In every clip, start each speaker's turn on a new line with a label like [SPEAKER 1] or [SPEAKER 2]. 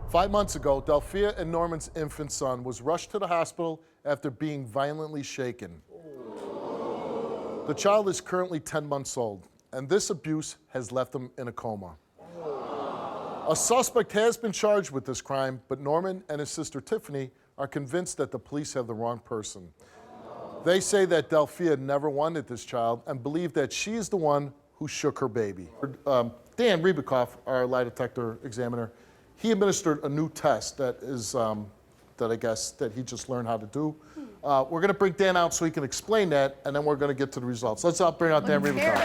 [SPEAKER 1] 5 months ago, Delphia and Norman's infant son was rushed to the hospital after being violently shaken. The child is currently 10 months old, and this abuse has left him in a coma. A suspect has been charged with this crime, but Norman and his sister Tiffany are convinced that the police have the wrong person. They say that Delphia never wanted this child and believe that she is the one who shook her baby. Dan Ribacoff, our lie detector examiner, he administered a new test that is, that I guess that he just learned how to do. We're going to bring Dan out so he can explain that, and then we're going to get to the results. Let's bring out Dan Ribacoff.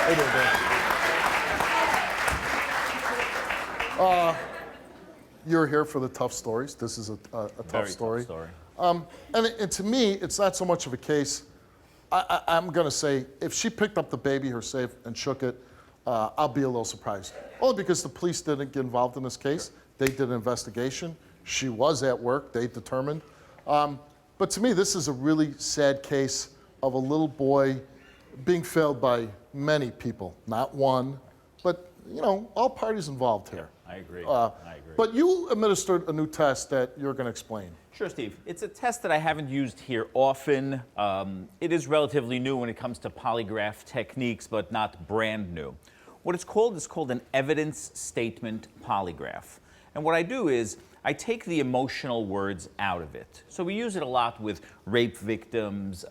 [SPEAKER 1] How you doing, Dan? You're here for the tough stories. This is a tough story.
[SPEAKER 2] Tough story.
[SPEAKER 1] And to me, it's not so much of a case. I'm going to say, if she picked up the baby herself and shook it, I'll be a little surprised. Only because the police didn't get involved in this case. They did an investigation. She was at work, they determined. But to me, this is a really sad case of a little boy being failed by many people. Not one, but all parties involved here.
[SPEAKER 2] I agree. I agree.
[SPEAKER 1] But you administered a new test that you're going to explain.
[SPEAKER 2] Sure, Steve. It's a test that I haven't used here often. It is relatively new when it comes to polygraph techniques, but not brand new. What it's called is called an evidence statement polygraph. And what I do is I take the emotional words out of it. So we use it a lot with rape victims,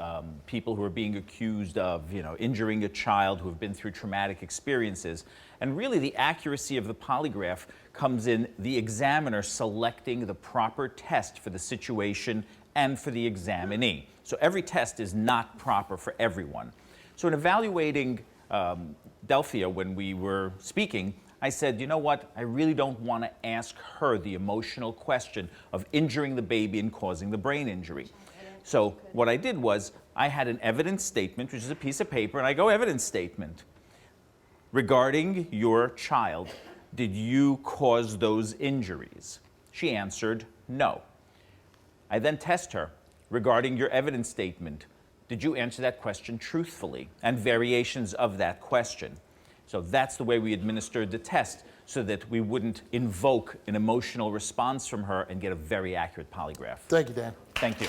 [SPEAKER 2] people who are being accused of, injuring a child, who have been through traumatic experiences. And really the accuracy of the polygraph comes in the examiner selecting the proper test for the situation and for the examinee. So every test is not proper for everyone. So in evaluating Delphia, when we were speaking, I said, you know what, I really don't want to ask her the emotional question of injuring the baby and causing the brain injury. So what I did was, I had an evidence statement, which is a piece of paper, and I go, evidence statement. Regarding your child, did you cause those injuries? She answered, no. I then test her, regarding your evidence statement, did you answer that question truthfully? And variations of that question. So that's the way we administered the test, so that we wouldn't invoke an emotional response from her and get a very accurate polygraph.
[SPEAKER 1] Thank you, Dan.
[SPEAKER 2] Thank you.